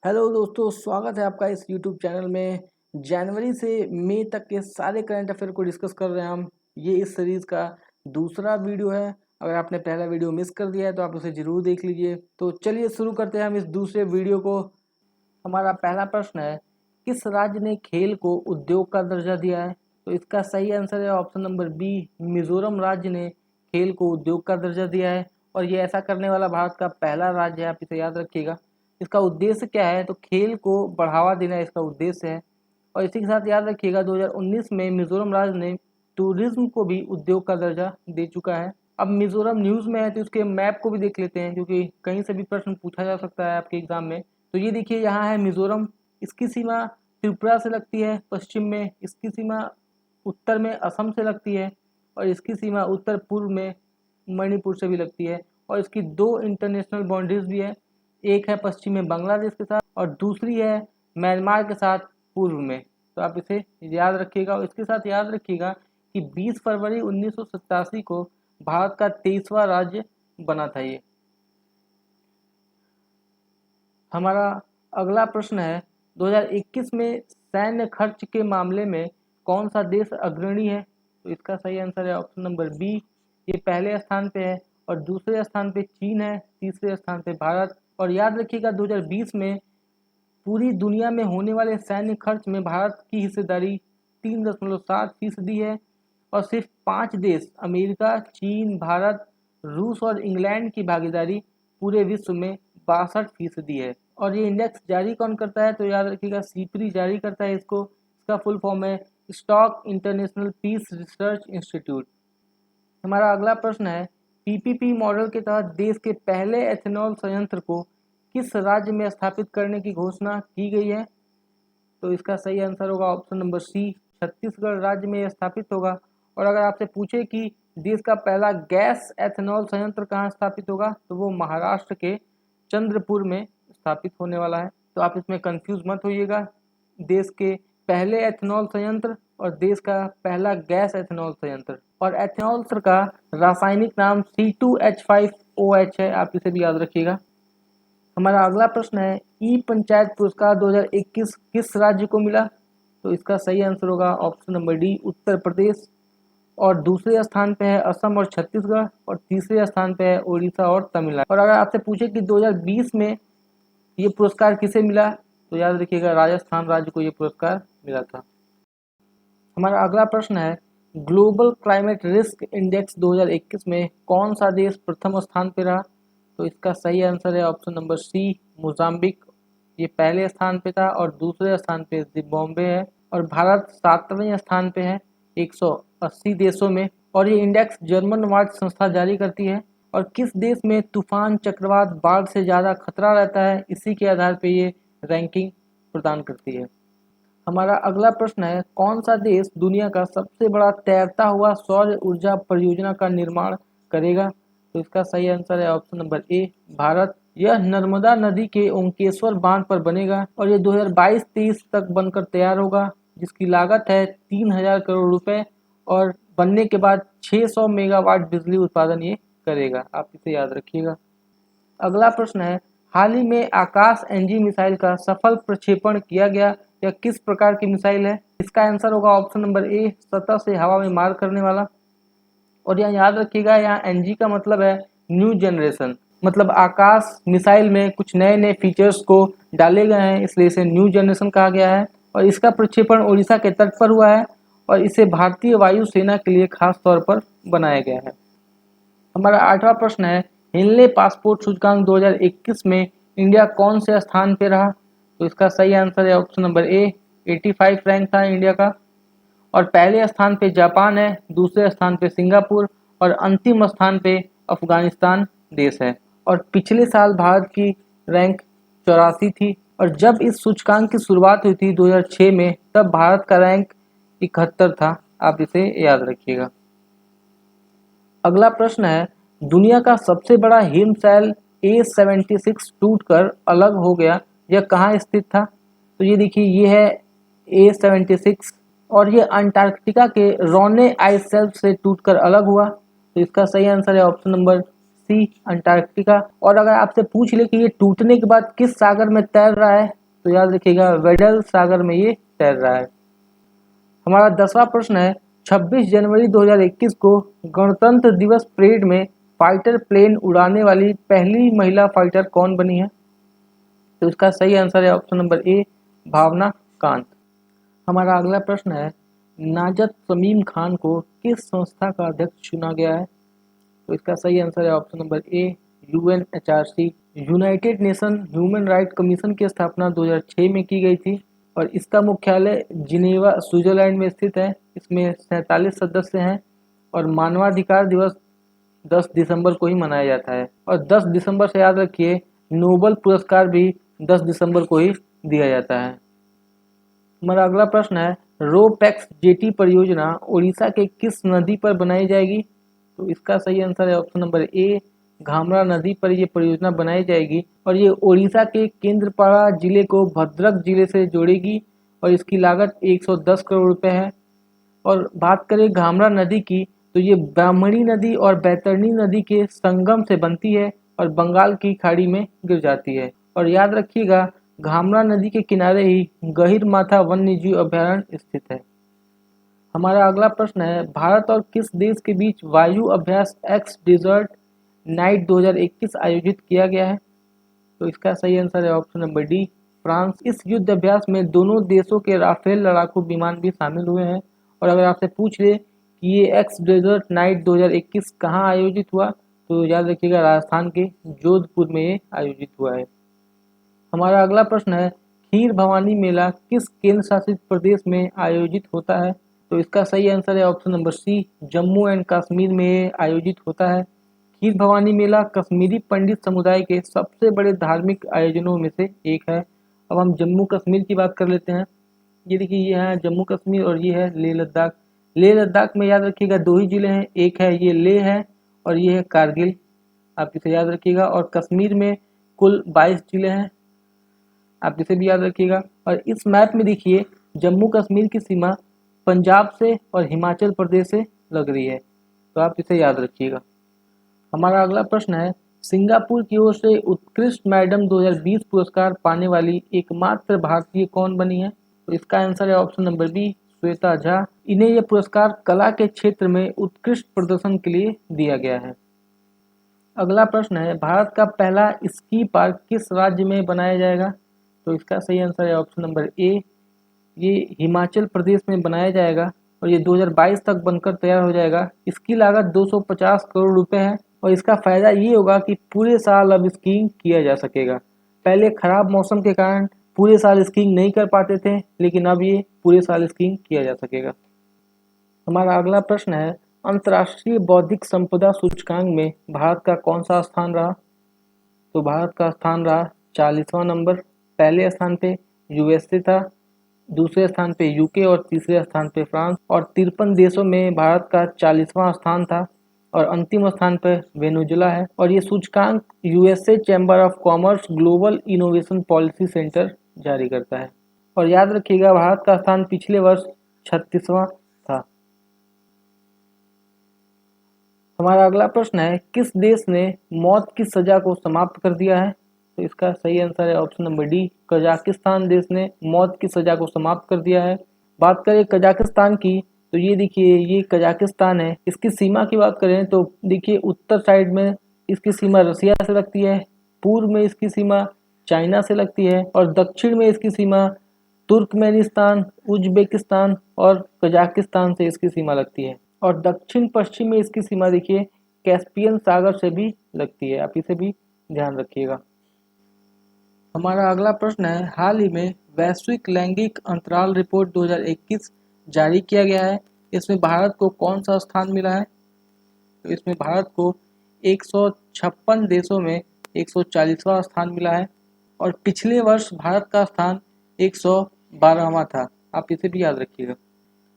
Hello दोस्तों, स्वागत है आपका इस यूट्यूब चैनल में। जनवरी से मई तक के सारे करंट अफेयर को डिस्कस कर रहे हैं हम। ये इस सीरीज़ का दूसरा वीडियो है। अगर आपने पहला वीडियो मिस कर दिया है तो आप उसे ज़रूर देख लीजिए। तो चलिए शुरू करते हैं हम इस दूसरे वीडियो को। हमारा पहला प्रश्न है, किस राज्य ने खेल को उद्योग का दर्जा दिया है? तो इसका सही आंसर है ऑप्शन नंबर बी, मिजोरम राज्य ने खेल को उद्योग का दर्जा दिया है। और ये ऐसा करने वाला भारत का पहला राज्य है, आप इसे याद रखिएगा। इसका उद्देश्य क्या है? तो खेल को बढ़ावा देना इसका उद्देश्य है। और इसी के साथ याद रखिएगा 2019 में मिजोरम राज्य ने टूरिज्म को भी उद्योग का दर्जा दे चुका है। अब मिजोरम न्यूज़ में है तो इसके मैप को भी देख लेते हैं, क्योंकि कहीं से भी प्रश्न पूछा जा सकता है आपके एग्जाम में। तो ये देखिए, यहाँ है मिजोरम। इसकी सीमा त्रिपुरा से लगती है पश्चिम में, इसकी सीमा उत्तर में असम से लगती है, और इसकी सीमा उत्तर पूर्व में मणिपुर से भी लगती है। और इसकी दो इंटरनेशनल बाउंड्रीज भी है, एक है पश्चिम में बांग्लादेश के साथ और दूसरी है म्यांमार के साथ पूर्व में। तो आप इसे याद रखिएगा। और इसके साथ याद रखिएगा कि 20 फरवरी 1987 को भारत का 23वां राज्य बना था ये। हमारा अगला प्रश्न है, 2021 में सैन्य खर्च के मामले में कौन सा देश अग्रणी है? तो इसका सही आंसर है ऑप्शन नंबर बी, ये पहले स्थान पे है। और दूसरे स्थान पे चीन है, तीसरे स्थान पे भारत। और याद रखिएगा 2020 में पूरी दुनिया में होने वाले सैन्य खर्च में भारत की हिस्सेदारी 3.7% है। और सिर्फ 5 देश अमेरिका, चीन, भारत, रूस और इंग्लैंड की भागीदारी पूरे विश्व में 62% है। और ये इंडेक्स जारी कौन करता है? तो याद रखिएगा सीपरी जारी करता है इसको। इसका फुल फॉर्म है stock international peace research institute. हमारा अगला प्रश्न है, पीपीपी मॉडल के तहत देश के पहले एथेनॉल संयंत्र को किस राज्य में स्थापित करने की घोषणा की गई है? तो इसका सही आंसर होगा ऑप्शन नंबर सी, छत्तीसगढ़ राज्य में स्थापित होगा। और अगर आपसे पूछे कि देश का पहला गैस एथेनॉल संयंत्र कहाँ स्थापित होगा, तो वो महाराष्ट्र के चंद्रपुर में स्थापित होने वाला है। तो आप इसमें कंफ्यूज मत होइएगा। देश के पहले एथेनॉल संयंत्र और देश का पहला गैस एथेनॉल संयंत्र। और एथेनॉल का रासायनिक नाम C2H5OH है, आप इसे भी याद रखिएगा। हमारा अगला प्रश्न है, ई पंचायत पुरस्कार 2021 किस राज्य को मिला? तो इसका सही आंसर होगा option number D, Uttar Pradesh. और दूसरे स्थान पे है असम और छत्तीसगढ़, और तीसरे स्थान पे है उड़ीसा और तमिलनाडु। और अगर आपसे पूछे कि 2020 में ये पुरस्कार किसे मिला, तो याद रखिएगा राजस्थान राज्य को ये पुरस्कार मिला था। हमारा अगला प्रश्न है, ग्लोबल क्लाइमेट रिस्क इंडेक्स 2021 में कौन सा देश प्रथम स्थान पर रहा? तो इसका सही आंसर है ऑप्शन नंबर सी, मोजाम्बिक। ये पहले स्थान पे था और दूसरे स्थान पे जिम्बाब्वे है। और भारत 7वें स्थान पे है 180 देशों में। और ये इंडेक्स जर्मन वाच संस्था जारी करती है। और किस देश में तूफान, चक्रवात, बाढ़ से ज़्यादा खतरा रहता है, इसी के आधार पे ये रैंकिंग प्रदान करती है। हमारा अगला प्रश्न है, कौन सा देश दुनिया का सबसे बड़ा तैरता हुआ सौर ऊर्जा परियोजना का निर्माण करेगा? तो इसका सही आंसर है ऑप्शन नंबर ए, भारत। यह नर्मदा नदी के ओंकेश्वर बांध पर बनेगा और ये 2022-23 तक बनकर तैयार होगा, जिसकी लागत है 3000 करोड़ रुपए। और बनने के बाद 600 मेगावाट बिजली उत्पादन ये करेगा, आप इसे याद रखिएगा। अगला प्रश्न है, हाल ही में आकाश एनजी मिसाइल का सफल प्रक्षेपण किया गया, यह किस प्रकार की मिसाइल है? इसका आंसर होगा ऑप्शन नंबर ए, सतह से हवा में मार करने वाला। और यहाँ याद रखिएगा, यहाँ एनजी का मतलब है न्यू जनरेशन, मतलब आकाश मिसाइल में कुछ नए नए फीचर्स को डाले गए हैं, इसलिए इसे न्यू जनरेशन कहा गया है। और इसका प्रक्षेपण उड़ीसा के तट पर हुआ है और इसे भारतीय वायुसेना के लिए खास तौर पर बनाया गया है। हमारा 8वां प्रश्न है, हिनले पासपोर्ट सूचकांक 2021 में इंडिया कौन से स्थान पे रहा? तो इसका सही आंसर है ऑप्शन नंबर ए, 85 रैंक था इंडिया का। और पहले स्थान पे जापान है, दूसरे स्थान पे सिंगापुर और अंतिम स्थान पे अफगानिस्तान देश है। और पिछले साल भारत की रैंक 84 थी। और जब इस सूचकांक की शुरुआत हुई थी 2006 में, तब भारत का रैंक 71 था, आप इसे याद रखिएगा। अगला प्रश्न है, दुनिया का सबसे बड़ा हिमशैल A76 टूटकर अलग हो गया, यह कहाँ स्थित था? तो ये देखिए, ये है A76 और ये अंटार्कटिका के रोने आइस शेल्फ से टूटकर अलग हुआ। तो इसका सही आंसर है ऑप्शन नंबर सी, अंटार्कटिका। और अगर आपसे पूछ ले कि ये टूटने के बाद किस सागर में तैर रहा है तो याद रखिएगा वेडल सागर में ये तैर रहा है। हमारा 10वां प्रश्न है 26 जनवरी 2021 को गणतंत्र दिवस परेड में फाइटर प्लेन उड़ाने वाली पहली महिला फाइटर कौन बनी है? तो इसका सही आंसर है ऑप्शन नंबर ए, भावना कांत। हमारा अगला प्रश्न है नाजत समीम खान को किस संस्था का अध्यक्ष चुना गया है? तो इसका सही आंसर है ऑप्शन नंबर ए, UNHRC. United nation human right commission की स्थापना 2006 में की गई थी और इसका मुख्यालय जिनेवा स्विट्जरलैंड में स्थित है। इसमें 47 सदस्य हैं और मानवाधिकार दिवस 10 दिसंबर को ही मनाया जाता है। और 10 दिसंबर से याद रखिए नोबेल पुरस्कार भी 10 दिसंबर को ही दिया जाता है। हमारा अगला प्रश्न है रोपैक्स जेटी परियोजना उड़ीसा के किस नदी पर बनाई जाएगी? तो इसका सही आंसर है ऑप्शन नंबर ए, घाघरा नदी पर ये परियोजना बनाई जाएगी और ये उड़ीसा के केंद्रपाड़ा जिले को भद्रक जिले से जोड़ेगी और इसकी लागत 110 करोड़ रुपए है। और बात करें घाघरा नदी की तो ये ब्राह्मणी नदी और बैतरणी नदी के संगम से बनती है और बंगाल की खाड़ी में गिर जाती है। और याद रखिएगा घाघरा नदी के किनारे ही गहीरमाथा वन्यजीव अभयारण्य स्थित है। हमारा अगला प्रश्न है भारत और किस देश के बीच वायु अभ्यास एक्स डेजर्ट नाइट 2021 आयोजित किया गया है? तो इसका सही आंसर है ऑप्शन नंबर डी, फ्रांस। इस युद्ध अभ्यास में दोनों देशों के राफेल लड़ाकू विमान भी शामिल हुए हैं। और अगर आपसे पूछ ले कि ये एक्स डेजर्ट नाइट 2021 कहाँ आयोजित हुआ तो याद रखिएगा राजस्थान के जोधपुर में ये आयोजित हुआ है। हमारा अगला प्रश्न है खीर भवानी मेला किस केंद्र शासित प्रदेश में आयोजित होता है? तो इसका सही आंसर है option number C, Jammu and Kashmir में आयोजित होता है। खीर भवानी मेला कश्मीरी पंडित समुदाय के सबसे बड़े धार्मिक आयोजनों में से एक है। अब हम जम्मू कश्मीर की बात कर लेते हैं। ये देखिए ये है जम्मू कश्मीर और ये है लेह लद्दाख। लेह लद्दाख में याद रखिएगा 2 ही जिले हैं, एक है ये लेह है और ये है कारगिल, आप इसे याद रखिएगा। और कश्मीर में कुल 22 जिले हैं, आप इसे भी याद रखिएगा। और इस मैप में देखिए जम्मू कश्मीर की सीमा पंजाब से और हिमाचल प्रदेश से लग रही है, तो आप इसे याद रखिएगा। हमारा अगला प्रश्न है सिंगापुर की ओर से उत्कृष्ट मैडम 2020 पुरस्कार पाने वाली एकमात्र भारतीय कौन बनी है? तो इसका आंसर है option number B, Shweta Jha. इन्हें यह पुरस्कार कला के क्षेत्र में उत्कृष्ट प्रदर्शन के लिए दिया गया है। अगला प्रश्न है भारत का पहला स्की पार्क किस राज्य में बनाया जाएगा? तो इसका सही आंसर है ऑप्शन नंबर ए, ये हिमाचल प्रदेश में बनाया जाएगा और ये 2022 तक बनकर तैयार हो जाएगा। इसकी लागत 250 करोड़ रुपए है और इसका फायदा ये होगा कि पूरे साल अब स्कीइंग किया जा सकेगा। पहले खराब मौसम के कारण पूरे साल स्कीइंग नहीं कर पाते थे, लेकिन अब ये पूरे साल स्कीइंग किया जा सकेगा। हमारा अगला प्रश्न है अंतर्राष्ट्रीय बौद्धिक संपदा सूचकांक में भारत का कौन सा स्थान रहा? तो भारत का स्थान रहा 40वां नंबर। पहले स्थान पे यूएसए था, दूसरे स्थान पे यूके और तीसरे स्थान पे फ्रांस। और 53 देशों में भारत का 40वां स्थान था और अंतिम स्थान पर वेनेजुला है। और ये सूचकांक USA chamber of commerce global innovation policy centre जारी करता है। और याद रखिएगा भारत का स्थान पिछले वर्ष 36वां था। हमारा अगला प्रश्न है किस देश ने मौत की सजा को समाप्त कर दिया है? तो इसका सही आंसर है ऑप्शन नंबर डी, कजाकिस्तान देश ने मौत की सजा को समाप्त कर दिया है। बात करें कजाकिस्तान की तो ये देखिए ये कजाकिस्तान है। इसकी सीमा की बात करें तो देखिए उत्तर साइड में इसकी सीमा रसिया से लगती है, पूर्व में इसकी सीमा चाइना से लगती है और दक्षिण में इसकी सीमा तुर्कमेनिस्तान, उज्बेकिस्तान और कजाकिस्तान से इसकी सीमा लगती है। और दक्षिण पश्चिम में इसकी सीमा देखिए कैस्पियन सागर से भी लगती है, आप इसे भी ध्यान रखिएगा। हमारा अगला प्रश्न है हाल ही में वैश्विक लैंगिक अंतराल रिपोर्ट 2021 जारी किया गया है। इसमें भारत को कौन सा स्थान मिला है? तो इसमें भारत को 156 देशों में 140वां स्थान मिला है और पिछले वर्ष भारत का स्थान 112वां था, आप इसे भी याद रखिएगा।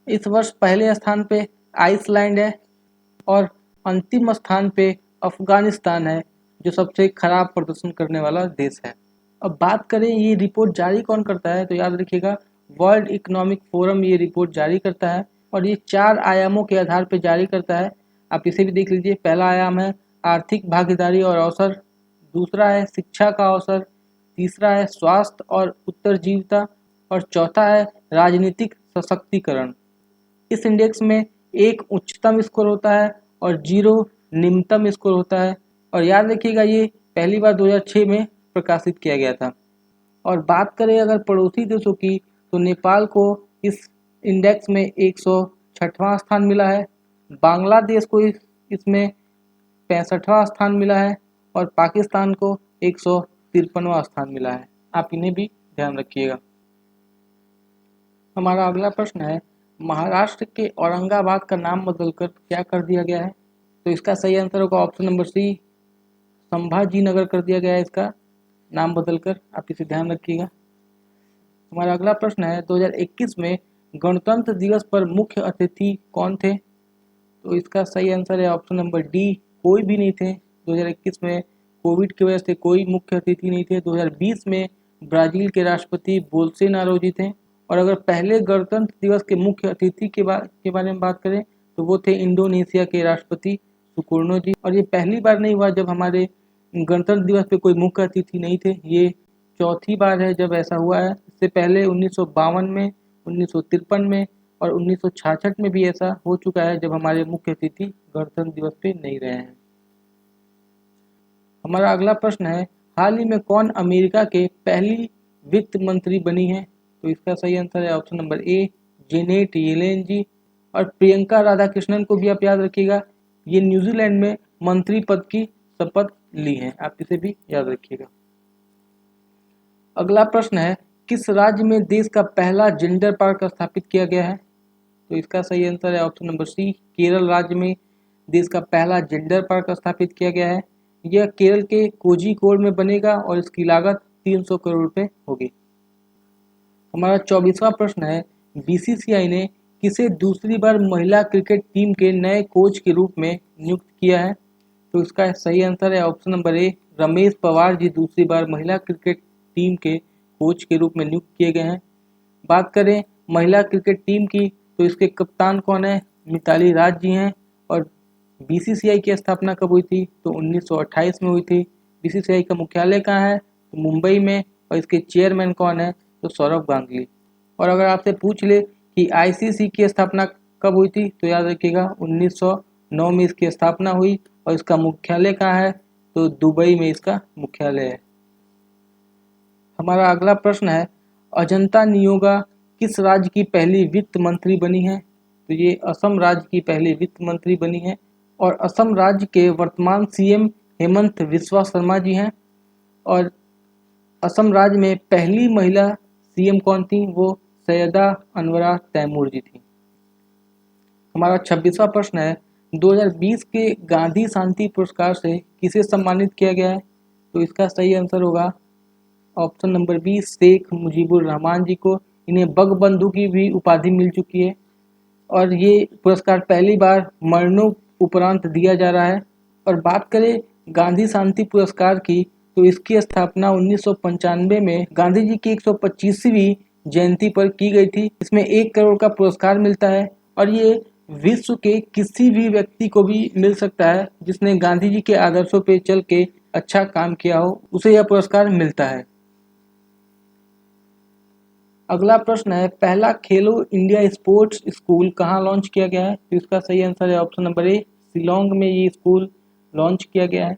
इस वर्ष पहले स्थान पे आइसलैंड है और अंतिम स्थान पे अफगानिस्तान है जो सबसे खराब प्रदर्शन करने वाला देश है। अब बात करें ये रिपोर्ट जारी कौन करता है तो याद रखिएगा वर्ल्ड इकोनॉमिक फोरम ये रिपोर्ट जारी करता है और ये 4 आयामों के आधार पर जारी करता है, आप इसे भी देख लीजिए। पहला आयाम है आर्थिक भागीदारी और अवसर, दूसरा है शिक्षा का अवसर, तीसरा है स्वास्थ्य और उत्तरजीविता और चौथा है राजनीतिक सशक्तिकरण। इस इंडेक्स में 1 उच्चतम स्कोर होता है और 0 निम्नतम स्कोर होता है। और याद रखिएगा ये पहली बार 2006 में प्रकाशित किया गया था। और बात करें अगर पड़ोसी देशों की, तो नेपाल को इस इंडेक्स में 106वां स्थान मिला है, बांग्लादेश को इसमें 65वां स्थान मिला है और पाकिस्तान को 153वां स्थान मिला है। आप इन्हें भी ध्यान रखिएगा। हमारा अगला प्रश्न है, महाराष्ट्र के औरंगाबाद का नाम बदलकर क्या कर दिया गया है? तो इसका सही आंसर होगा ऑप्शन नंबर सी, संभाजी नगर कर दिया गया है इसका नाम बदलकर। आप इसे ध्यान रखिएगा। हमारा अगला प्रश्न है, 2021 में गणतंत्र दिवस पर मुख्य अतिथि कौन थे? तो इसका सही आंसर है ऑप्शन नंबर डी, कोई भी नहीं थे। 2021 में कोविड की वजह से कोई मुख्य अतिथि नहीं थे। 2020 में ब्राजील के राष्ट्रपति बोल्सोनारो जी थे। और अगर पहले गणतंत्र दिवस के मुख्य अतिथि के बारे में बात करें तो वो थे इंडोनेशिया के राष्ट्रपति सुकर्नो जी। और ये पहली बार नहीं हुआ जब हमारे गणतंत्र दिवस पे कोई मुख्य अतिथि नहीं थे, ये चौथी बार है जब ऐसा हुआ है। इससे पहले 1952 में, 1953 में और 1966 में भी ऐसा हो चुका है जब हमारे मुख्य अतिथि गणतंत्र दिवस पे नहीं रहे हैं। हमारा अगला प्रश्न है, हाल ही में कौन अमेरिका के पहली वित्त मंत्री बनी है? तो इसका सही आंसर है option number A, Janet Yellen ji. और प्रियंका राधाकृष्णन को भी आप याद रखिएगा, ये न्यूजीलैंड में मंत्री पद की शपथ ली है। आप इसे भी याद रखिएगा। अगला प्रश्न है, किस राज्य में देश का पहला जेंडर पार्क स्थापित किया गया है? तो इसका सही आंसर है ऑप्शन नंबर सी, केरल राज्य में देश का पहला जेंडर पार्क स्थापित किया गया है। यह केरल के कोझिकोड में बनेगा और इसकी लागत 300 करोड़ रुपए होगी। हमारा 24वां प्रश्न है, बीसीसीआई ने किसे दूसरी बार महिला क्रिकेट टीम के नए कोच के रूप में नियुक्त किया है? तो इसका सही आंसर है option number A, Ramesh Powar ji दूसरी बार महिला क्रिकेट टीम के कोच के रूप में नियुक्त किए गए हैं। बात करें महिला क्रिकेट टीम की तो इसके कप्तान कौन है? मिताली राज जी हैं। और बीसीसीआई की स्थापना कब हुई थी? तो 1928 में हुई थी। बीसीसीआई का मुख्यालय कहाँ है? तो मुंबई में। और इसके चेयरमैन कौन है? तो सौरभ गांगुली। और अगर आपसे पूछ ले कि आईसीसी की स्थापना कब हुई थी, तो याद रखिएगा 1909 में इसकी स्थापना हुई। और इसका मुख्यालय कहाँ है? तो दुबई में इसका मुख्यालय है। हमारा अगला प्रश्न है, अजंता नियोगा किस राज्य की पहली वित्त मंत्री बनी है? तो ये असम राज्य की पहली वित्त मंत्री बनी है। और असम राज्य के वर्तमान सीएम हेमंत बिस्वा शर्मा जी हैं। और असम राज्य में पहली महिला सीएम कौन थी? वो सैयदा अनवरा तैमूर जी थी। हमारा 26वां प्रश्न है, 2020 के गांधी शांति पुरस्कार से किसे सम्मानित किया गया है? तो इसका सही आंसर होगा option number B, Sheikh Mujibur Rahman ji को। इन्हें बंगबंधु की भी उपाधि मिल चुकी है और ये पुरस्कार पहली बार मरणोपरांत दिया जा रहा है। और बात करें गांधी शांति पुरस्कार की, तो इसकी स्थापना 1995 में गांधी जी की 125वीं जयंती पर की गई थी। इसमें 1 करोड़ का पुरस्कार मिलता है और ये विश्व के किसी भी व्यक्ति को भी मिल सकता है जिसने गांधी जी के आदर्शों पे चल के अच्छा काम किया हो, उसे यह पुरस्कार मिलता है। अगला प्रश्न है, पहला खेलो इंडिया स्पोर्ट्स स्कूल कहाँ लॉन्च किया गया है? तो इसका सही आंसर है ऑप्शन नंबर ए, शिलोंग में ये स्कूल लॉन्च किया गया है।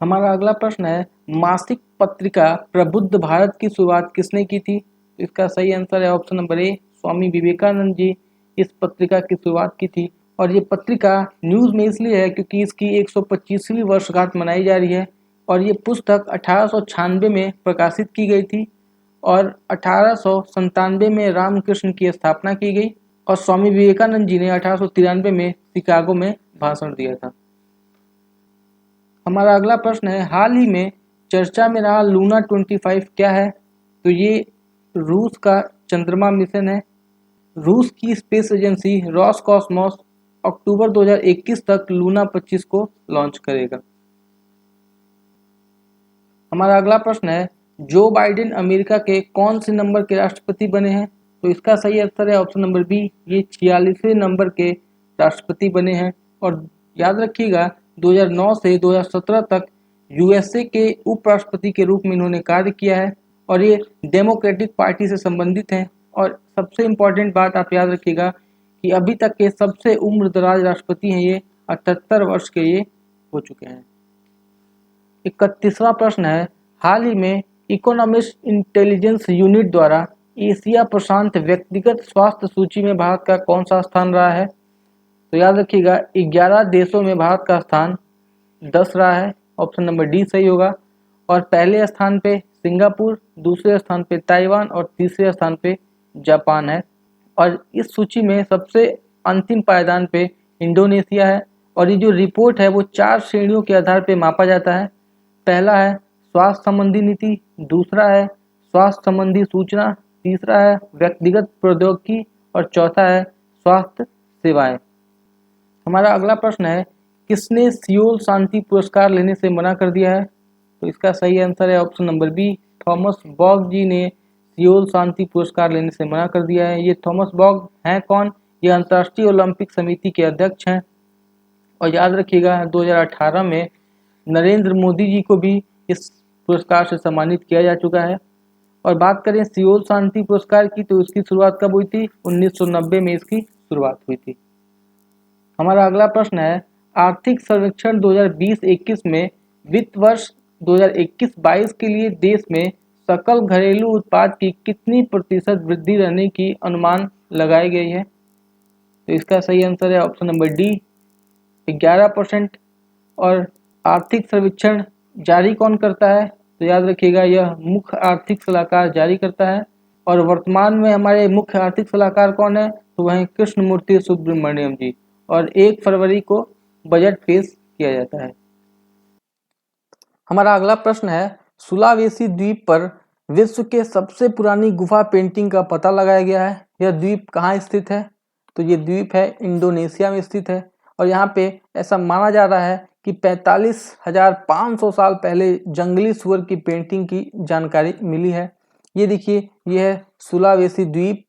हमारा अगला प्रश्न है, मासिक पत्रिका प्रबुद्ध भारत की शुरुआत किसने की थी? तो इसका सही आंसर है ऑप्शन नंबर ए, स्वामी विवेकानंद जी इस पत्रिका की शुरुआत की थी। और ये पत्रिका न्यूज़ में इसलिए है क्योंकि इसकी 125वीं वर्षगांठ मनाई जा रही है। और ये पुस्तक 1896 में प्रकाशित की गई थी और 1897 में रामकृष्ण की स्थापना की गई और स्वामी विवेकानंद जी ने 1893 में शिकागो में भाषण दिया था। हमारा अगला प्रश्न है, हाल ही में चर्चा में रहा लूना 25 क्या है? तो ये रूस का चंद्रमा मिशन है। रूस की स्पेस एजेंसी रॉसकॉस्मोस अक्टूबर 2021 तक लूना 25 को लॉन्च करेगा। हमारा अगला प्रश्न है, जो बाइडेन अमेरिका के कौन से नंबर के राष्ट्रपति बने हैं? तो इसका सही आंसर है ऑप्शन नंबर बी, ये 46वें नंबर के राष्ट्रपति बने हैं। और याद रखिएगा 2009 से 2017 तक यूएसए के उपराष्ट्रपति के रूप में इन्होंने कार्य किया है और ये डेमोक्रेटिक पार्टी से संबंधित हैं। और सबसे इम्पोर्टेंट बात आप याद रखिएगा कि अभी तक के सबसे उम्रदराज राष्ट्रपति हैं ये, 78 वर्ष के ये हो चुके हैं। 31वां प्रश्न है, हाल ही में इकोनॉमिस्ट इंटेलिजेंस यूनिट द्वारा एशिया प्रशांत व्यक्तिगत स्वास्थ्य सूची में भारत का कौन सा स्थान रहा है? तो याद रखिएगा 11 देशों में भारत का स्थान 10 रहा है, ऑप्शन नंबर डी सही होगा। और पहले स्थान पे सिंगापुर, दूसरे स्थान पे ताइवान और तीसरे स्थान पे जापान है। और इस सूची में सबसे अंतिम पायदान पे इंडोनेशिया है। और ये जो रिपोर्ट है वो 4 श्रेणियों के आधार पे मापा जाता है। पहला है स्वास्थ्य संबंधी नीति, दूसरा है स्वास्थ्य संबंधी सूचना, तीसरा है व्यक्तिगत प्रौद्योगिकी और चौथा है स्वास्थ्य सेवाएं। हमारा अगला प्रश्न है, किसने सियोल शांति पुरस्कार लेने से मना कर दिया है? तो इसका सही आंसर है option number B, Thomas Bach ji ने सियोल शांति पुरस्कार लेने से मना कर दिया है। ये थॉमस बॉग हैं कौन? ये अंतर्राष्ट्रीय ओलंपिक समिति के अध्यक्ष हैं। और याद रखिएगा 2018 में नरेंद्र मोदी जी को भी इस पुरस्कार से सम्मानित किया जा चुका है। और बात करें सियोल शांति पुरस्कार की, तो इसकी शुरुआत कब हुई थी? 1990 में इसकी शुरुआत हुई थी। हमारा अगला प्रश्न है, आर्थिक सर्वेक्षण 2020-21 में वित्त वर्ष 2021-22 के लिए देश में सकल घरेलू उत्पाद की कितनी प्रतिशत वृद्धि रहने की अनुमान लगाई गई है? तो इसका सही आंसर है ऑप्शन नंबर डी, 11%। और आर्थिक सर्वेक्षण जारी कौन करता है? तो याद रखिएगा यह मुख्य आर्थिक सलाहकार जारी करता है। और वर्तमान में हमारे मुख्य आर्थिक सलाहकार कौन है? तो वह कृष्णमूर्ति सुब्रमण्यम जी। और 1 फरवरी को बजट पेश किया जाता है। हमारा अगला प्रश्न है, सुलावेसी द्वीप पर विश्व के सबसे पुरानी गुफा पेंटिंग का पता लगाया गया है। यह द्वीप कहाँ स्थित है? तो ये द्वीप है इंडोनेशिया में स्थित है। और यहाँ पे ऐसा माना जा रहा है कि 45,500 साल पहले जंगली सुअर की पेंटिंग की जानकारी मिली है। ये देखिए, ये है सुलावेसी द्वीप।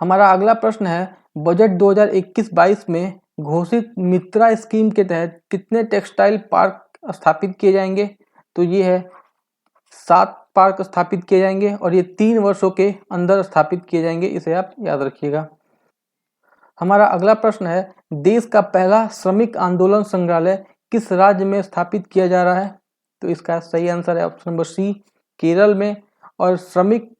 हमारा अगला प्रश्न है, बजट 2021-22 में घोषित मित्रा स्कीम के तहत कितने टेक्सटाइल पार्क स्थापित किए जाएंगे? तो ये है 7 पार्क स्थापित किए जाएंगे और ये 3 वर्षों के अंदर स्थापित किए जाएंगे, इसे आप याद रखिएगा। हमारा अगला प्रश्न है, देश का पहला श्रमिक आंदोलन संग्रहालय किस राज्य में स्थापित किया जा रहा है? तो इसका सही आंसर है ऑप्शन नंबर सी, केरल में। और श्रमिक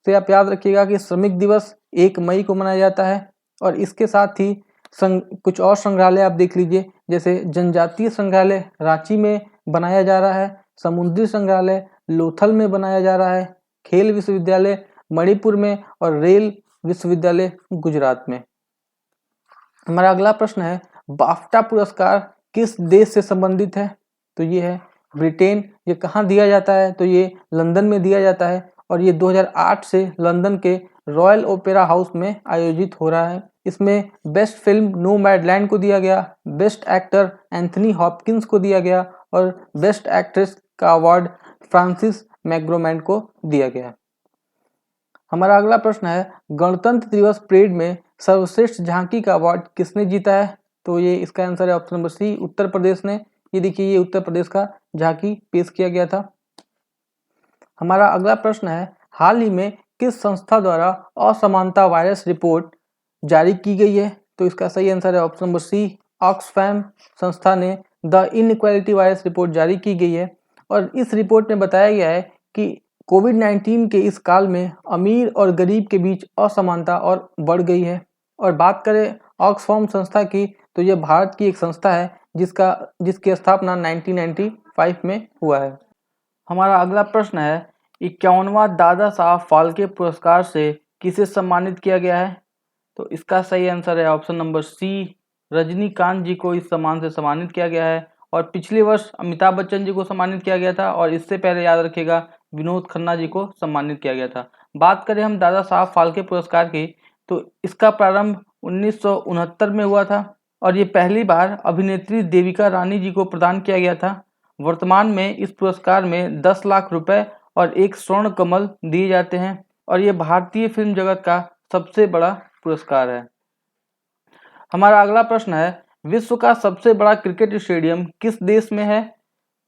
से आप याद रखिएगा कि श्रमिक दिवस 1 मई को मनाया जाता है। और इसके साथ ही कुछ और संग्रहालय आप देख लीजिए, जैसे जनजातीय संग्रहालय रांची में बनाया जा रहा है, समुद्री संग्रहालय लोथल में बनाया जा रहा है, खेल विश्वविद्यालय मणिपुर में और रेल विश्वविद्यालय गुजरात में। हमारा अगला प्रश्न है, बाफ्टा पुरस्कार किस देश से संबंधित है? तो ये है ब्रिटेन। ये कहाँ दिया जाता है? तो ये लंदन में दिया जाता है। और ये 2008 से लंदन के रॉयल ओपेरा हाउस में आयोजित हो रहा है। इसमें बेस्ट फिल्म नोमैडलैंड को दिया गया, बेस्ट एक्टर एंथनी हॉपकिंस को दिया गया और बेस्ट एक्ट्रेस का अवार्ड फ्रांसिस मैकडोरमेंड को दिया गया। हमारा अगला प्रश्न है, गणतंत्र दिवस परेड में सर्वश्रेष्ठ झांकी का अवार्ड किसने जीता है? तो ये इसका आंसर है ऑप्शन नंबर सी, उत्तर प्रदेश ने। ये देखिए, ये उत्तर प्रदेश का झांकी पेश किया गया था। हमारा अगला प्रश्न है, हाल ही में किस संस्था द्वारा असमानता वायरस रिपोर्ट जारी की गई है? तो इसका सही आंसर है ऑप्शन नंबर सी, ऑक्सफैम संस्था ने द इनइक्वालिटी वायरस रिपोर्ट जारी की गई है। और इस रिपोर्ट में बताया गया है कि कोविड-19 के इस काल में अमीर और गरीब के बीच असमानता और बढ़ गई है। और बात करें ऑक्सफैम संस्था की, तो यह भारत की एक संस्था है जिसकी स्थापना 1995 में हुआ है। हमारा अगला प्रश्न है, 51वां दादा साहब फाल्के पुरस्कार से किसे सम्मानित किया गया है? तो इसका सही आंसर है ऑप्शन नंबर सी, रजनीकांत जी को इस सम्मान से सम्मानित किया गया है। और पिछले वर्ष अमिताभ बच्चन जी को सम्मानित किया गया था और इससे पहले याद रखिएगा विनोद खन्ना जी को सम्मानित किया गया था। बात करें हम दादा साहब फाल्के पुरस्कार की, तो इसका प्रारंभ 1969 में हुआ था और ये पहली बार अभिनेत्री देविका रानी जी को प्रदान किया गया था। वर्तमान में इस पुरस्कार में 10 लाख रुपए और 1 स्वर्ण कमल दिए जाते हैं और ये भारतीय फिल्म जगत का सबसे बड़ा पुरस्कार है। हमारा अगला प्रश्न है, विश्व का सबसे बड़ा क्रिकेट स्टेडियम किस देश में है?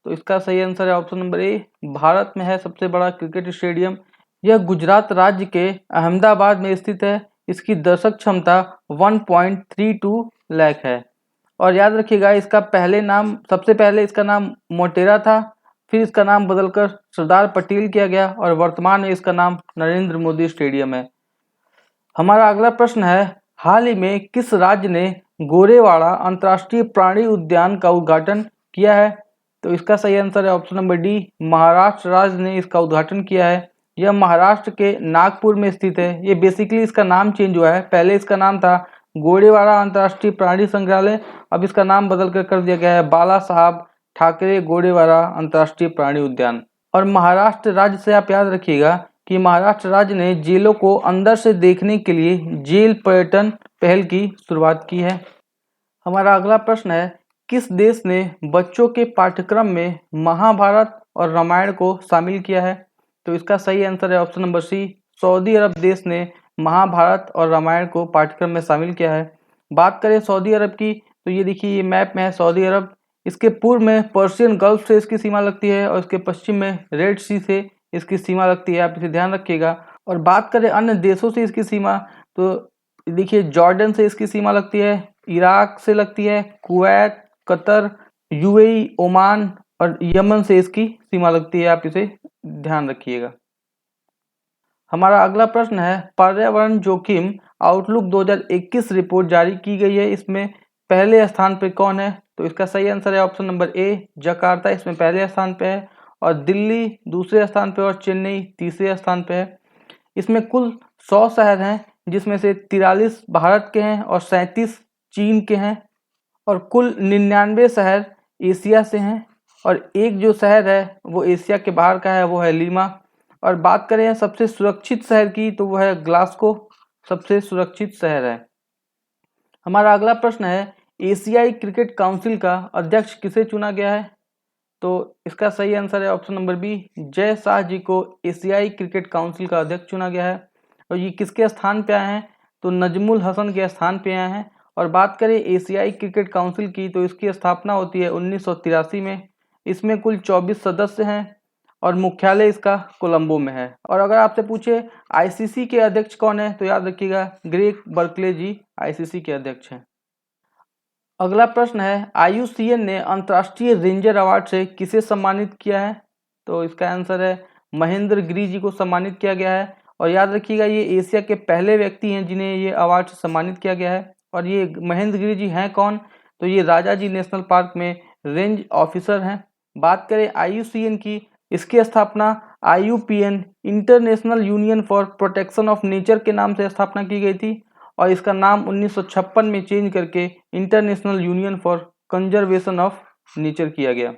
तो इसका सही आंसर है ऑप्शन नंबर ए, भारत में है सबसे बड़ा क्रिकेट स्टेडियम। यह गुजरात राज्य के अहमदाबाद में स्थित है। इसकी दर्शक क्षमता 1.32 लाख है। और याद रखिएगा इसका सबसे पहले इसका नाम मोटेरा था, फिर इसका नाम बदलकर सरदार पटेल किया गया और वर्तमान में इसका नाम नरेंद्र मोदी स्टेडियम है। हमारा अगला प्रश्न है, हाल ही में किस राज्य ने गोरेवाड़ा अंतर्राष्ट्रीय प्राणी उद्यान का उद्घाटन किया है? तो इसका सही आंसर है ऑप्शन नंबर डी, महाराष्ट्र राज्य ने इसका उद्घाटन किया है। यह महाराष्ट्र के नागपुर में स्थित है। ये बेसिकली इसका नाम चेंज हुआ है, पहले इसका नाम था गोरेवाड़ा अंतर्राष्ट्रीय प्राणी संग्रहालय, अब इसका नाम बदलकर कर दिया गया है बाला साहब ठाकरे गोरेवाड़ा अंतर्राष्ट्रीय प्राणी उद्यान। और महाराष्ट्र राज्य से आप याद रखिएगा कि महाराष्ट्र राज्य ने जेलों को अंदर से देखने के लिए जेल पर्यटन पहल की शुरुआत की है। हमारा अगला प्रश्न है, किस देश ने बच्चों के पाठ्यक्रम में महाभारत और रामायण को शामिल किया है? तो इसका सही आंसर है ऑप्शन नंबर सी, सऊदी अरब देश ने महाभारत और रामायण को पाठ्यक्रम में शामिल किया है। बात करें सऊदी अरब की, तो ये देखिए ये मैप में है सऊदी अरब। इसके पूर्व में पर्शियन गल्फ से इसकी सीमा लगती है और इसके पश्चिम में रेड सी से इसकी सीमा लगती है, आप इसे ध्यान रखिएगा। और बात करें अन्य देशों से इसकी सीमा, तो देखिए जॉर्डन से इसकी सीमा लगती है, इराक से लगती है, कुवैत, कतर, यूएई, ओमान और यमन से इसकी सीमा लगती है, आप इसे ध्यान रखिएगा। हमारा अगला प्रश्न है, पर्यावरण जोखिम आउटलुक 2021 रिपोर्ट जारी की गई है, इसमें पहले स्थान पर कौन है? तो इसका सही आंसर है ऑप्शन नंबर ए, जकार्ता इसमें पहले स्थान पे है और दिल्ली दूसरे स्थान पे और चेन्नई तीसरे स्थान पे है। इसमें कुल 100 शहर हैं, जिसमें से 43 भारत के हैं और 37 चीन के हैं और कुल 99 शहर एशिया से हैं और एक जो शहर है वो एशिया के बाहर का है, वो है लीमा। और बात करें सबसे सुरक्षित शहर की, तो वो है ग्लासगो सबसे सुरक्षित शहर है। हमारा अगला प्रश्न है, एशियाई क्रिकेट काउंसिल का अध्यक्ष किसे चुना गया है? तो इसका सही आंसर है option number B, Jay Shah ji को एशियाई क्रिकेट काउंसिल का अध्यक्ष चुना गया है। और ये किसके स्थान पे आए हैं? तो नजमुल हसन के स्थान पे आए हैं। और बात करें एशियाई क्रिकेट काउंसिल की, तो इसकी स्थापना होती है 1983 में। इसमें कुल 24 सदस्य हैं और मुख्यालय इसका कोलंबो में है। और अगर आपसे पूछे आईसीसी के अध्यक्ष कौन है, तो याद रखिएगा ग्रेग बर्कले जी आईसीसी के अध्यक्ष हैं। अगला प्रश्न है, IUCN ने अंतर्राष्ट्रीय रेंजर अवार्ड से किसे सम्मानित किया है? तो इसका आंसर है महेंद्र गिरी जी को सम्मानित किया गया है। और याद रखिएगा ये एशिया के पहले व्यक्ति हैं जिन्हें ये अवार्ड से सम्मानित किया गया है। और ये महेंद्र गिरी जी हैं कौन? तो ये राजाजी नेशनल पार्क में रेंज ऑफिसर हैं। बात करें IUCN की, इसकी स्थापना IUPN international union for protection of nature के नाम से स्थापना की गई थी और इसका नाम 1956 में चेंज करके international union for conservation of nature किया गया।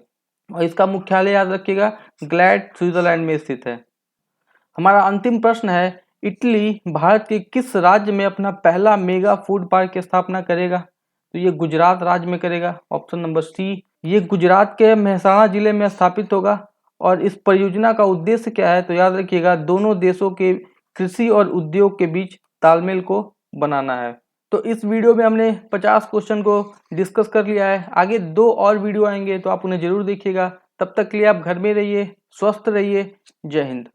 और इसका मुख्यालय याद रखिएगा ग्लैड स्विट्जरलैंड में स्थित है। हमारा अंतिम प्रश्न है, इटली भारत के किस राज्य में अपना पहला मेगा फूड पार्क की स्थापना करेगा? तो ये गुजरात राज्य में करेगा, ऑप्शन नंबर सी। ये गुजरात के मेहसाणा जिले में स्थापित होगा। और इस परियोजना का उद्देश्य क्या है? तो याद रखिएगा दोनों देशों के कृषि और उद्योग के बीच तालमेल को बनाना है। तो इस वीडियो में हमने 50 क्वेश्चन को डिस्कस कर लिया है। आगे 2 और वीडियो आएंगे, तो आप उन्हें जरूर देखिएगा। तब तक के लिए आप घर में रहिए, स्वस्थ रहिए। जय हिंद।